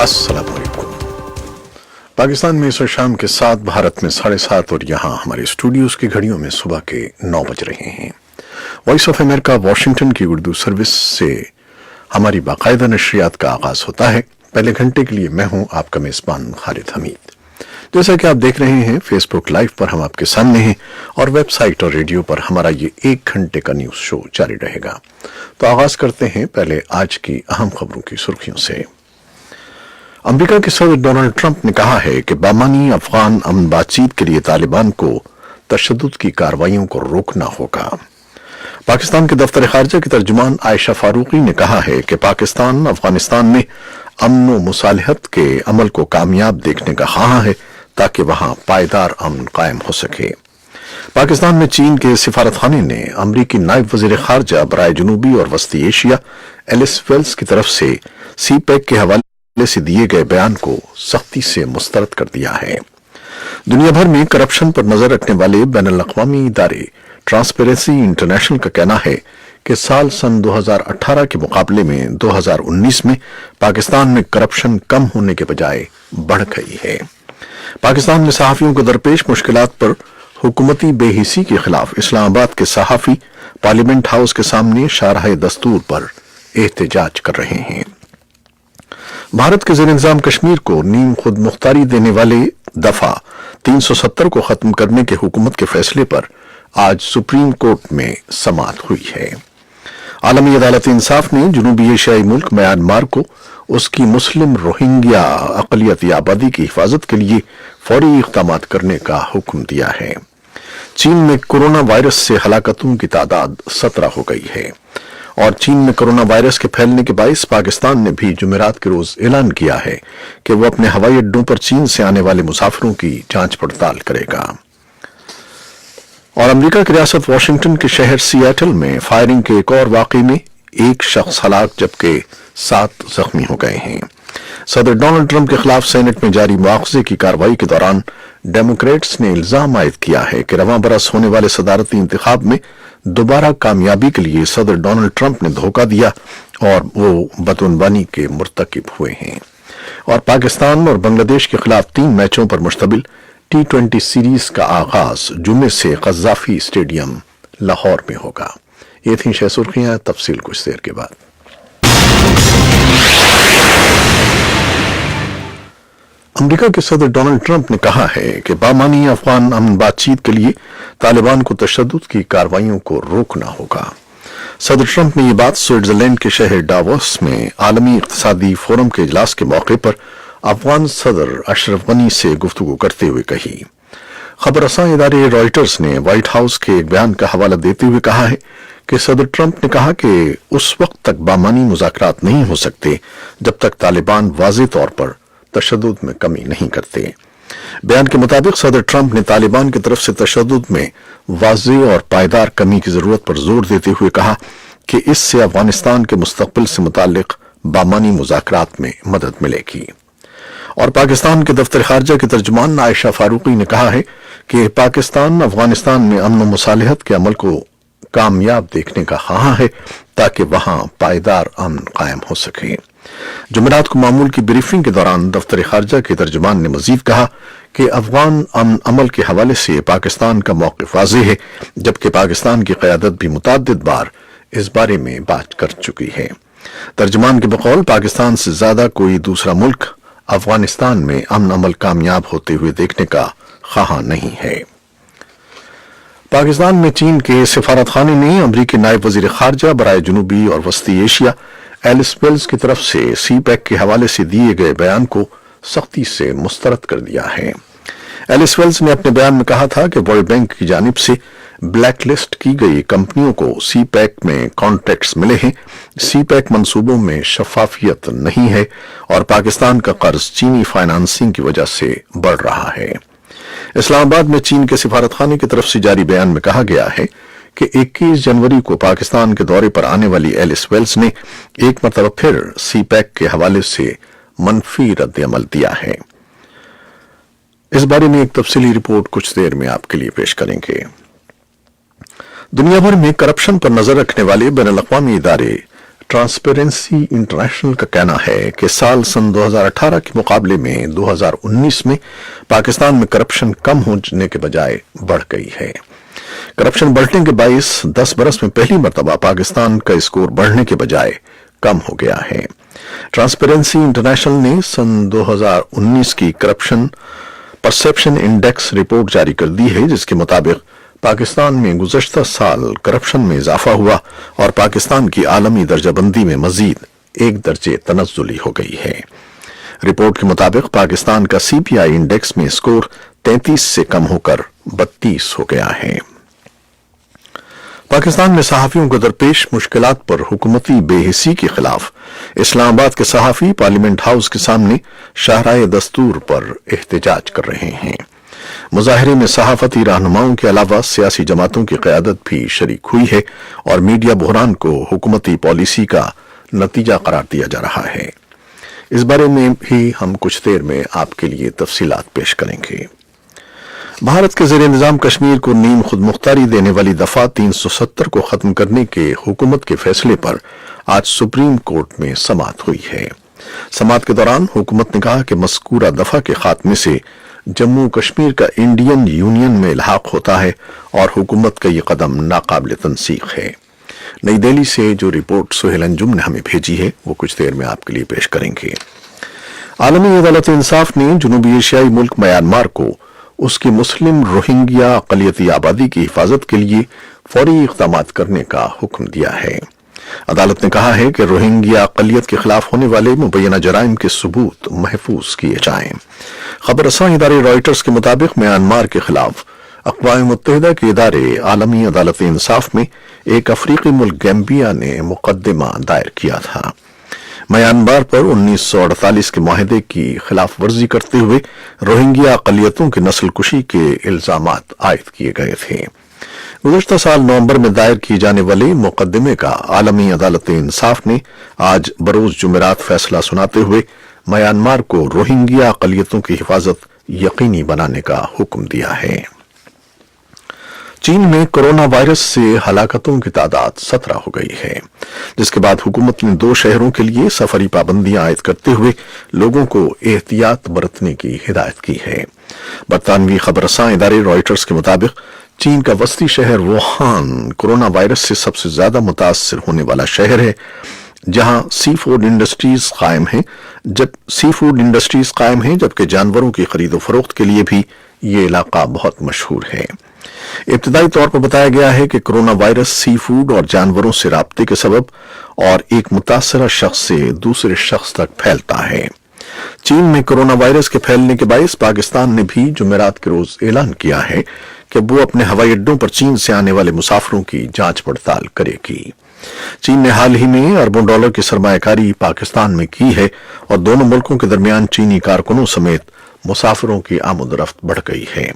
अस्सलाम वालेकुम। पाकिस्तान में इस वक्त शाम के 7, भारत में 7:30 और यहाँ हमारे स्टूडियोज की घड़ियों में सुबह के 9 बज रहे हैं। वॉइस ऑफ अमेरिका वाशिंगटन की उर्दू सर्विस से हमारी बाकायदा नशरियात का आगाज होता है। पहले घंटे के लिए मैं हूं आपका मेजबान खालिद हमीद। जैसा कि आप देख रहे हैं, फेसबुक लाइव पर हम आपके सामने हैं और वेबसाइट और रेडियो पर हमारा ये 1 घंटे का न्यूज शो जारी रहेगा। तो आगाज करते हैं पहले आज की अहम खबरों की सुर्खियों से। अमेरिका के सदर डोनाल्ड ट्रंप ने कहा है कि बामानी अफगान अमन बातचीत के लिए तालिबान को तशद्दुद की कार्रवाइयों को रोकना होगा। पाकिस्तान के दफ्तर खारजा की तर्जुमान आयशा फारूकी ने कहा है कि पाकिस्तान अफगानिस्तान में अमन व मुसालहत के अमल को कामयाब देखने का ख्वाह है ताकि वहां पायदार अमन कायम हो सके। पाकिस्तान में चीन के सिफारतखाने ने अमरीकी नायब वजीर खारजा बराए जनूबी और वस्ती एशिया एलिस वेल्स की तरफ से सीपैक के हवाले से दिए गए बयान को सख्ती से मुस्तरद कर दिया है। दुनिया भर में करप्शन पर नजर रखने वाले बैनुल अक़वामी इदारे ट्रांसपेरेंसी इंटरनेशनल का कहना है कि साल सन 2018 के मुकाबले में 2019 में पाकिस्तान में करप्शन कम होने के बजाय बढ़ गई है। पाकिस्तान में सहाफियों को दरपेश मुश्किलात पर हुकूमती बेहिसी के खिलाफ इस्लामाबाद के सहाफी पार्लियामेंट हाउस के सामने शाहराह दस्तूर पर एहतजाज कर रहे हैं। भारत के ज़ेर-ए-इंतज़ाम कश्मीर को नीम खुद मुख्तारी देने वाले दफा 370 को खत्म करने के हुकूमत के फैसले पर आज सुप्रीम कोर्ट में समाअत हुई है। आलमी अदालत इंसाफ ने जनूबी एशियाई मुल्क म्यांमार को उसकी मुस्लिम रोहिंग्या अक़लियती आबादी की हिफाजत के लिए फौरी इक़दाम करने का हुक्म दिया है। चीन में कोरोना वायरस से हलाकतों की तादाद 17 हो गई है और चीन में कोरोना वायरस के फैलने के बायस पाकिस्तान ने भी जुमेरात के रोज ऐलान किया है कि वो अपने हवाई अड्डों पर चीन से आने वाले मुसाफिरों की जांच पड़ताल करेगा। और अमेरिका की रियासत वाशिंगटन के शहर सियाटल में फायरिंग के एक और वाकये में 1 शख्स हलाक जबकि 7 जख्मी हो गए हैं। सदर डोनाल्ड ट्रंप के खिलाफ सेनेट में जारी मुआवजे की कार्रवाई के दौरान डेमोक्रेट्स ने इल्जाम आयद किया है कि रवां बरस होने वाले सदारती इंतखाब में दोबारा कामयाबी के लिए सदर डोनाल्ड ट्रंप ने धोखा दिया और वो बदउनवानी के मुर्तकिब हुए हैं। और पाकिस्तान और बांग्लादेश के खिलाफ 3 मैचों पर मुश्तमिल T20 सीरीज का आगाज जुम्मे से क़ज़्ज़ाफ़ी स्टेडियम लाहौर में होगा। ये थी शह सुर्खियां, तफसील कुछ देर के बाद। अमेरिका के सदर डोनाल्ड ट्रंप ने कहा है कि बामानी अफगान अमन बातचीत के लिए तालिबान को तशद्दुद की कार्रवाइयों को रोकना होगा। सदर ट्रंप ने यह बात स्विट्जरलैंड के शहर डावोस में आलमी इक़्तिसादी फोरम के इजलास के मौके पर अफगान सदर अशरफ गनी से गुफ्तगू करते हुए कही। खबरसां इदारे रॉयटर्स ने व्हाइट हाउस के एक बयान का हवाला देते हुए कहा है कि सदर ट्रंप ने कहा कि उस वक्त तक बामानी मुज़ाकरात नहीं हो सकते जब तक तालिबान वाज़ेह तौर पर तशद्दुद में कमी नहीं करते। बयान के मुताबिक सदर ट्रंप ने तालिबान की तरफ से तशद्दुद में वाज़ेह और पायदार कमी की जरूरत पर जोर देते हुए कहा कि इससे अफगानिस्तान के मुस्तकबिल से मुताल्लिक बामानी मुज़ाकरात में मदद मिलेगी। और पाकिस्तान के दफ्तर खारजा की तर्जुमान आयशा फारूकी ने कहा है कि पाकिस्तान अफगानिस्तान में अमन व मुसालहत के अमल को कामयाब देखने का ख्वाह है ताकि वहां पायदार अमन कायम हो सके। जुमेरात को मामूल की ब्रीफिंग के दौरान दफ्तर खारजा के तर्जुमान ने मजीद कहा कि अफगान अमन अमल के हवाले से पाकिस्तान का मौक़िफ़ वाज़ेह है, जबकि पाकिस्तान की क़यादत भी मुतअद्दिद बार इस बारे में बात कर चुकी है। तर्जुमान के बकौल पाकिस्तान से ज्यादा कोई दूसरा मुल्क अफगानिस्तान में अमन अमल कामयाब होते हुए देखने का ख्वाह नहीं है। पाकिस्तान में चीन के सिफारतखाने ने अमरीकी नायब वजीर खारजा बराए जनूबी और वस्ती एशिया एलिस वेल्स की तरफ से सीपैक के हवाले से दिए गए बयान को सख्ती से मुस्तरद कर दिया है। एलिस वेल्स ने अपने बयान में कहा था कि वर्ल्ड बैंक की जानिब से ब्लैक लिस्ट की गई कंपनियों को सीपैक में कॉन्ट्रैक्ट्स मिले हैं, सीपैक मंसूबों में शफाफियत नहीं है और पाकिस्तान का कर्ज चीनी फाइनेंसिंग की वजह से बढ़ रहा है। इस्लामाबाद में चीन के सिफारतखाने की तरफ से जारी बयान में कहा गया है कि 21 जनवरी को पाकिस्तान के दौरे पर आने वाली एलिस वेल्स ने एक मरतबा फिर सीपैक के हवाले से मनफी रद्द-ए-अमल दिया है। इस बारे में एक तफसीली रिपोर्ट कुछ देर में आपके लिए पेश करेंगे। दुनिया भर में करप्शन पर नजर रखने वाले बैनुल अक़वामी इदारे ट्रांसपेरेंसी इंटरनेशनल का कहना है कि साल सन 2018 के मुकाबले में 2019 में पाकिस्तान में करप्शन कम होने के बजाय बढ़ गई है। करप्शन बढ़ने के बायस 10 बरस में पहली मर्तबा पाकिस्तान का स्कोर बढ़ने के बजाय कम हो गया है। ट्रांसपेरेंसी इंटरनेशनल ने सन 2019 की करप्शन परसेप्शन इंडेक्स रिपोर्ट जारी कर दी है, जिसके मुताबिक पाकिस्तान में गुज़श्ता साल करप्शन में इजाफा हुआ और पाकिस्तान की आलमी दर्जाबंदी में मजीद एक दर्जे तनज़्ज़ुली हो गई है। रिपोर्ट के मुताबिक पाकिस्तान का सीपीआई इंडेक्स में स्कोर 33 से कम होकर 32 हो गया है। पाकिस्तान में सहाफियों को दरपेश मुश्किलात पर हुकूमती बेहिसी के खिलाफ इस्लामाबाद के सहाफी पार्लियामेंट हाउस के सामने शाहराए दस्तूर पर एहतजाज कर रहे हैं। मुजाहरे में सहाफती रहनुमाओं के अलावा सियासी जमातों की क़यादत भी शरीक हुई है और मीडिया बहरान को हुकूमती पॉलिसी का नतीजा करार दिया जा रहा है। इस बारे में भी हम कुछ देर में आपके लिए तफसीलात पेश करेंगे। भारत के ज़ेर निज़ाम कश्मीर को नीम खुद मुख्तारी देने वाली दफा 370 को खत्म करने के हुकूमत के फैसले पर आज सुप्रीम कोर्ट में समाअत हुई है। समाअत के दौरान हुकूमत ने कहा कि मज़कूरा दफा के खात्मे से जम्मू कश्मीर का इंडियन यूनियन में इल्हाक होता है और हुकूमत का ये कदम नाकाबिल तनसीख है। नई दिल्ली से जो रिपोर्ट सुहेल अंजुम ने हमें भेजी है वो कुछ देर में आपके लिए पेश करेंगे। आलमी अदालत इंसाफ ने जनूबी एशियाई मुल्क म्यांमार को उसकी मुस्लिम रोहिंग्या अक़लियती आबादी की हिफाजत के लिए फौरी इक़दामात करने का हुक्म दिया है। अदालत ने कहा है कि रोहिंग्या अक़लियत के खिलाफ होने वाले मुबैना जराइम के सबूत महफूज किए जाएं। खबर रसां इदारे रॉयटर्स के मुताबिक म्यांमार के खिलाफ अक़वाम मुत्तहिदा के इदारे आलमी अदालत इंसाफ में एक अफ्रीकी मुल्क गैम्बिया ने मुकदमा दायर किया था। म्यांमार पर 1948 के माहिदे की खिलाफ वर्जी करते हुए रोहिंग्या अक़लियतों की नस्ल कुशी के इल्जामात आयद किए गए थे। गुज़श्ता साल नवंबर में दायर किए जाने वाले मुकदमे का आलमी अदालत इंसाफ ने आज बरोज जुमेरात फैसला सुनाते हुए म्यांमार को रोहिंग्या अक़लियतों की हिफाजत यकीनी बनाने का हुक्म दिया है। चीन में कोरोना वायरस से हलाकतों की तादाद 17 हो गई है, जिसके बाद हुकूमत ने 2 शहरों के लिए सफरी पाबंदियां आयद करते हुए लोगों को एहतियात बरतने की हिदायत की है। बरतानवी खबरसां इदारे रॉयटर्स के मुताबिक चीन का वस्ती शहर वुहान कोरोना वायरस से सबसे ज्यादा मुतासर होने वाला शहर है, जहां सी फूड इंडस्ट्रीज कायम है, जबकि जानवरों की खरीदो फरोख्त के लिए भी ये इलाका बहुत मशहूर है। इब्तदाई तौर पर बताया गया है कि कोरोना वायरस सी फूड और जानवरों से राब्ते के सबब और एक मुतासरा शख्स से दूसरे शख्स तक फैलता है। चीन में कोरोना वायरस के फैलने के बायस पाकिस्तान ने भी जुमेरात के रोज ऐलान किया है कि वो अपने हवाई अड्डों पर चीन से आने वाले मुसाफिरों की जांच पड़ताल करेगी। चीन ने हाल ही में अरबों डॉलर की सरमायाकारी पाकिस्तान में की है और दोनों मुल्कों के दरमियान चीनी कारकुनों समेत मुसाफिरों की आमदरफ्त बढ़ गई है।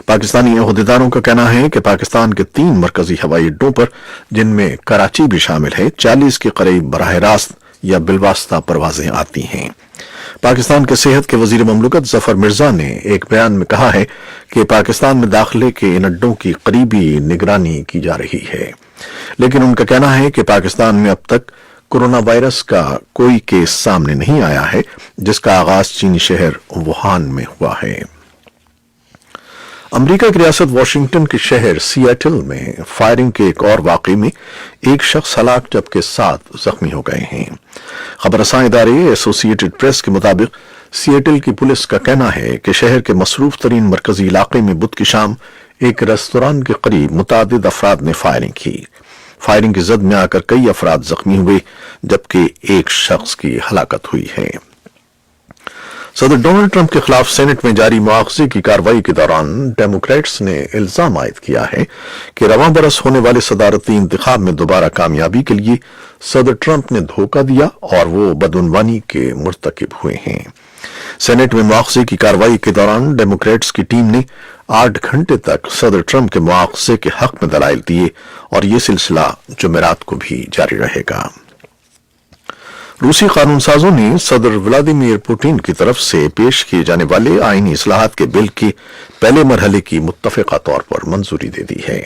पाकिस्तानी अहदेदारों का कहना है कि पाकिस्तान के 3 मरकजी हवाई अड्डों पर, जिनमें कराची भी शामिल है, 40 के करीब बराह रास्त या बिलवास्ता परवाजें आती हैं। पाकिस्तान के सेहत के वजीर ममलकत जफर मिर्जा ने एक बयान में कहा है कि पाकिस्तान में दाखिले के इन अड्डों की करीबी निगरानी की जा रही है, लेकिन उनका कहना है कि पाकिस्तान में अब तक कोरोना वायरस का कोई केस सामने नहीं आया है, जिसका आगाज चीनी शहर वुहान में हुआ है। अमेरिका की रियासत वाशिंगटन के शहर सिएटल में फायरिंग के एक और वाकये में एक शख्स हलाक जबकि 7 जख्मी हो गए हैं। खबरसां इदारे एसोसिएटेड प्रेस के मुताबिक सिएटल की पुलिस का कहना है कि शहर के मसरूफ तरीन मरकजी इलाके में बुध की शाम एक रेस्तोरां के करीब मुतादिद अफराद ने फायरिंग की। फायरिंग की जद में आकर कई अफराद जख्मी हुए, जबकि एक शख्स की हलाकत हुई है। सदर डोनाल्ड ट्रंप के खिलाफ सेनेट में जारी मुआवजे की कार्रवाई के दौरान डेमोक्रेट्स ने इल्जाम आयद किया है कि रवां बरस होने वाले सदारती इंतखाब में दोबारा कामयाबी के लिए सदर ट्रंप ने धोखा दिया और वो बदउनवानी के मुर्तकिब हुए हैं। सेनेट में मुआवजे की कार्रवाई के दौरान डेमोक्रेट्स की टीम ने 8 घंटे तक सदर ट्रंप के मुआवजे के हक में दलाइल दिए और ये सिलसिला जुमेरात को भी जारी रहेगा। रूसी कानून साजों ने सदर व्लादिमीर पुतिन की तरफ से पेश किए जाने वाले आईनी इस्लाहात के बिल के पहले मरहले की मुत्तफिका तौर पर मंजूरी दे दी है।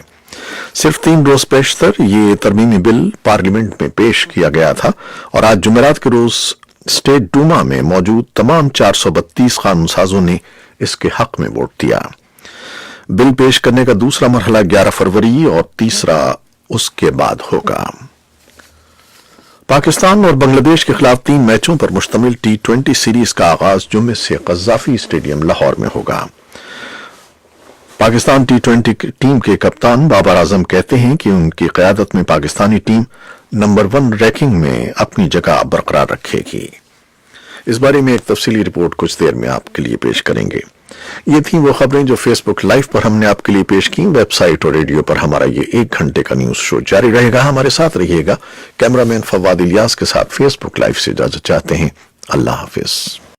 صرف 3 روز پیشتر یہ ترمیمی بل پارلیمنٹ میں پیش کیا گیا تھا اور آج جمعرات کے روز اسٹیٹ ڈوما میں موجود تمام 432 قانون سازوں نے اس کے حق میں ووٹ دیا۔ بل پیش کرنے کا دوسرا مرحلہ 11 فروری اور تیسرا اس کے بعد ہوگا۔ پاکستان اور بنگلہ دیش کے خلاف 3 میچوں پر مشتمل T20 سیریز کا آغاز جمعے سے قذافی اسٹیڈیم لاہور میں ہوگا۔ پاکستان T20 ٹیم کے کپتان بابر اعظم کہتے ہیں کہ ان کی قیادت میں پاکستانی ٹیم نمبر 1 رینکنگ میں اپنی جگہ برقرار رکھے گی۔ اس بارے میں ایک تفصیلی رپورٹ کچھ دیر میں آپ کے لیے پیش کریں گے۔ یہ تھیں وہ خبریں جو فیس بک لائیو پر ہم نے آپ کے لیے پیش کی۔ ویب سائٹ اور ریڈیو پر ہمارا یہ 1 گھنٹے کا نیوز شو جاری رہے گا، ہمارے ساتھ رہیے گا۔ کیمرہ مین فواد الیاس کے ساتھ فیس بک لائیو سے اجازت چاہتے ہیں۔ اللہ حافظ۔